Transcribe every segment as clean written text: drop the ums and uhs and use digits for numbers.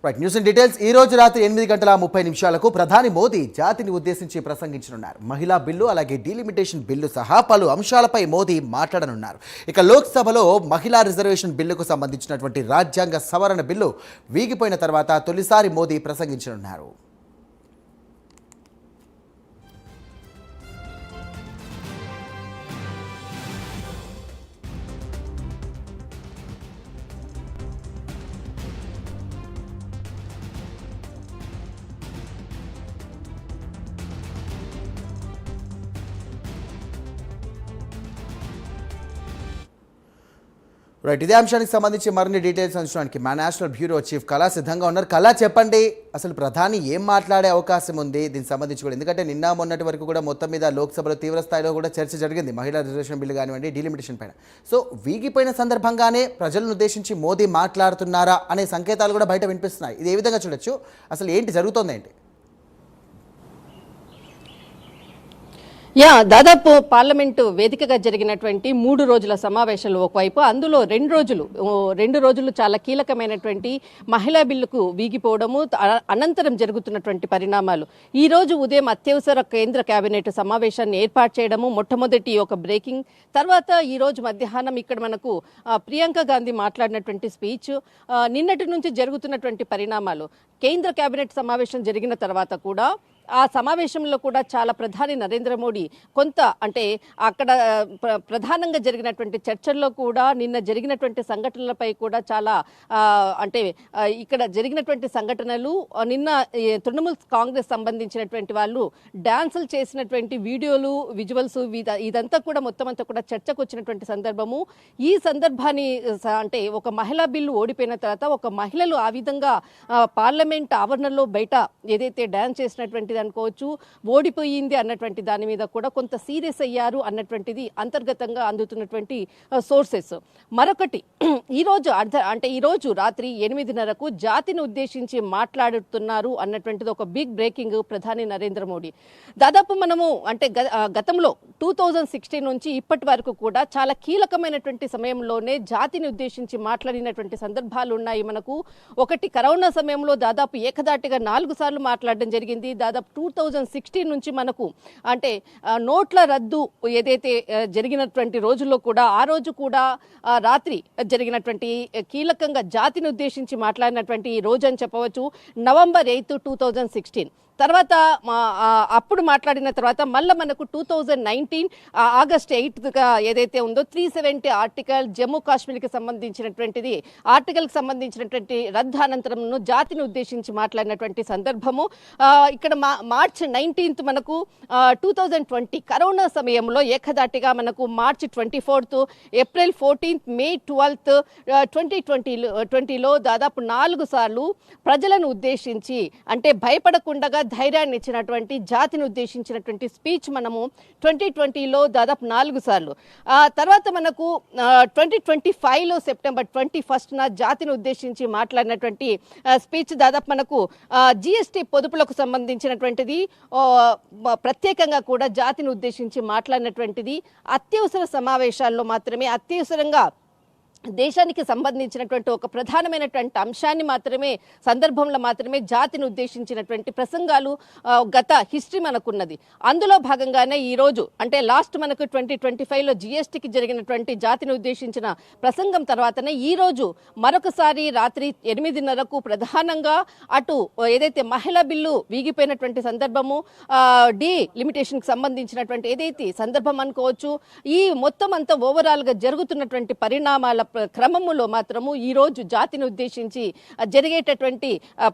Right news in details ఈ రోజు రాత్రి 8:30 ప్రధాని మోదీ జాతిని ఉద్దేశించి ప్రసంగించనున్నారు. మహిళా బిల్లు అలాగే డీలిమిటేషన్ బిల్లు సహా పలు అంశాలపై మోదీ మాట్లాడనున్నారు. ఇక లోక్సభలో మహిళా రిజర్వేషన్ బిల్లుకు సంబంధించినటువంటి రాజ్యాంగ సవరణ బిల్లు వీగిపోయిన తర్వాత తొలిసారి మోదీ ప్రసంగించనున్నారు. రైట్ ఇదే అంశానికి సంబంధించి మరిన్ని డీటెయిల్స్ అందించడానికి మా నేషనల్ బ్యూరో చీఫ్ కళా సిద్ధంగా ఉన్నారు. కళా చెప్పండి, అసలు ప్రధాని ఏం మాట్లాడే అవకాశం ఉంది దీనికి సంబంధించి కూడా? ఎందుకంటే నిన్న మొన్నటి వరకు కూడా మొత్తం మీద లోక్సభలో తీవ్ర స్థాయిలో కూడా చర్చ జరిగింది మహిళా రిజర్వేషన్ బిల్లు కానివ్వండి, డీలిమిటేషన్ పైన. సో వీగిపోయిన సందర్భంగానే ప్రజలను ఉద్దేశించి మోదీ మాట్లాడుతున్నారా అనే సంకేతాలు కూడా బయట వినిపిస్తున్నాయి. ఇది ఏ విధంగా చూడొచ్చు? అసలు ఏంటి జరుగుతోంది ఏంటి? దాదాపు పార్లమెంటు వేదికగా జరిగినటువంటి 3 రోజుల సమావేశాలు ఒకవైపు, అందులో 2 రోజులు చాలా కీలకమైనటువంటి మహిళా బిల్లుకు వీగిపోవడము, అనంతరం జరుగుతున్నటువంటి పరిణామాలు. ఈ రోజు ఉదయం అత్యవసర కేంద్ర కేబినెట్ సమావేశాన్ని ఏర్పాటు చేయడము మొట్టమొదటి ఒక బ్రేకింగ్. తర్వాత ఈ రోజు మధ్యాహ్నం ఇక్కడ మనకు ప్రియాంక గాంధీ మాట్లాడినటువంటి స్పీచ్, నిన్నటి నుంచి జరుగుతున్నటువంటి పరిణామాలు. కేంద్ర కేబినెట్ సమావేశం జరిగిన తర్వాత కూడా ఆ సమావేశంలో కూడా చాలా ప్రధాని నరేంద్ర మోడీ కొంత అంటే అక్కడ ప్రధానంగా జరిగినటువంటి చర్చల్లో కూడా నిన్న జరిగినటువంటి సంఘటనలపై కూడా చాలా అంటే ఇక్కడ జరిగినటువంటి సంఘటనలు, నిన్న తృణమూల్ కాంగ్రెస్ సంబంధించినటువంటి వాళ్ళు డాన్సులు చేసినటువంటి వీడియోలు, విజువల్స్, ఇదంతా కూడా మొత్తం అంతా కూడా చర్చకు వచ్చినటువంటి సందర్భము. ఈ సందర్భాన్ని అంటే ఒక మహిళా బిల్లు ఓడిపోయిన తర్వాత ఒక మహిళలు ఆ విధంగా పార్లమెంట్ ఆవరణలో బయట ఏదైతే డాన్స్ చేసినటువంటి అనుకోవచ్చు, ఓడిపోయింది అన్నటువంటి దాని మీద కూడా కొంత సీరియస్ అయ్యారు అన్నటువంటిది అంతర్గతంగా అందుతున్నటువంటి సోర్సెస్. మరొకటి, ఈ రోజు రాత్రి 8:30 జాతిని ఉద్దేశించి మాట్లాడుతున్నారు అన్నటువంటిది ఒక బిగ్ బ్రేకింగ్ ప్రధాని నరేంద్ర మోడీ. దాదాపు మనము అంటే గతంలో 2016 నుంచి ఇప్పటి వరకు కూడా చాలా కీలకమైనటువంటి సమయంలోనే జాతిని ఉద్దేశించి మాట్లాడినటువంటి సందర్భాలు ఉన్నాయి మనకు. ఒకటి, కరోనా సమయంలో దాదాపు ఏకదాటిగా 4 సార్లు మాట్లాడడం జరిగింది. దాదాపు 2016 నుంచి మనకు అంటే నోట్ల రద్దు ఏదైతే జరిగినటువంటి రోజుల్లో కూడా, ఆ రోజు కూడా రాత్రి జరిగినటువంటి కీలకంగా జాతిని ఉద్దేశించి మాట్లాడినటువంటి రోజు అని చెప్పవచ్చు, November 8, 2016. తర్వాత అప్పుడు మాట్లాడిన తర్వాత మళ్ళీ మనకు 2019 August 8గా ఏదైతే ఉందో 370 ఆర్టికల్ జమ్మూ కాశ్మీర్కి సంబంధించినటువంటిది, ఆర్టికల్కి సంబంధించినటువంటి రద్దు అనంతరం జాతిని ఉద్దేశించి మాట్లాడినటువంటి సందర్భము. ఇక్కడ March 19 మనకు 2020 కరోనా సమయంలో ఏకదాటిగా మనకు March 24, April 14, May 12, 2020లో దాదాపు 4 సార్లు ప్రజలను ఉద్దేశించి అంటే భయపడకుండా ధైర్యాన్ని ఇచ్చినటువంటి జాతిని ఉద్దేశించినటువంటి స్పీచ్ మనము 2020లో దాదాపు 4 సార్లు. తర్వాత మనకు 2025లో September 21న జాతిని ఉద్దేశించి మాట్లాడినటువంటి స్పీచ్ దాదాపు మనకు జిఎస్టీ పొదుపులకు సంబంధించినటువంటిది, ప్రత్యేకంగా కూడా జాతిని ఉద్దేశించి మాట్లాడినటువంటిది అత్యవసర సమావేశాల్లో మాత్రమే, అత్యవసరంగా దేశానికి సంబంధించినటువంటి ఒక ప్రధానమైనటువంటి అంశాన్ని మాత్రమే సందర్భంలో మాత్రమే జాతిని ఉద్దేశించినటువంటి ప్రసంగాలు గత హిస్టరీ మనకున్నది. అందులో భాగంగానే ఈరోజు అంటే లాస్ట్ మనకు 2025లో జిఎస్టీకి జరిగినటువంటి జాతిని ఉద్దేశించిన ప్రసంగం తర్వాతనే ఈరోజు మరొకసారి రాత్రి 8:30 ప్రధానంగా అటు ఏదైతే మహిళా బిల్లు వీగిపోయినటువంటి సందర్భము, లిమిటేషన్కి సంబంధించినటువంటి ఏదైతే సందర్భం అనుకోవచ్చు, ఈ మొత్తం అంతా ఓవరాల్గా జరుగుతున్నటువంటి పరిణామాల క్రమములో మాత్రము ఈ రోజు జాతిని ఉద్దేశించి జరిగేటటువంటి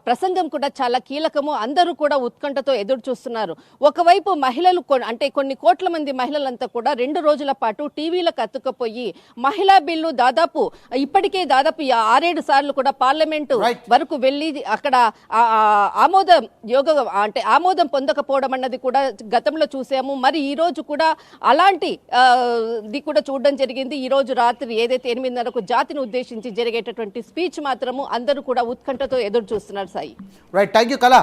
ప్రసంగం కూడా చాలా కీలకము. అందరూ కూడా ఉత్కంఠతో ఎదురు చూస్తున్నారు. ఒకవైపు మహిళలు అంటే కొన్ని కోట్ల మంది మహిళలంతా కూడా 2 రోజుల పాటు టీవీలకు అతుక్కపోయి మహిళా బిల్లు ఇప్పటికే దాదాపు 6-7 సార్లు కూడా పార్లమెంటు వరకు వెళ్ళి అక్కడ ఆమోదం పొందకపోవడం అన్నది కూడా గతంలో చూసాము. మరి ఈ రోజు కూడా అలాంటి కూడా చూడడం జరిగింది. ఈ రోజు రాత్రి ఏదైతే 8:30 జాతిని ఉద్దేశించి జరిగేటటువంటి స్పీచ్ మాత్రము అందరూ కూడా ఉత్కంఠతో ఎదురు చూస్తున్నారు. సాయి, రైట్, థ్యాంక్ యూ కళా.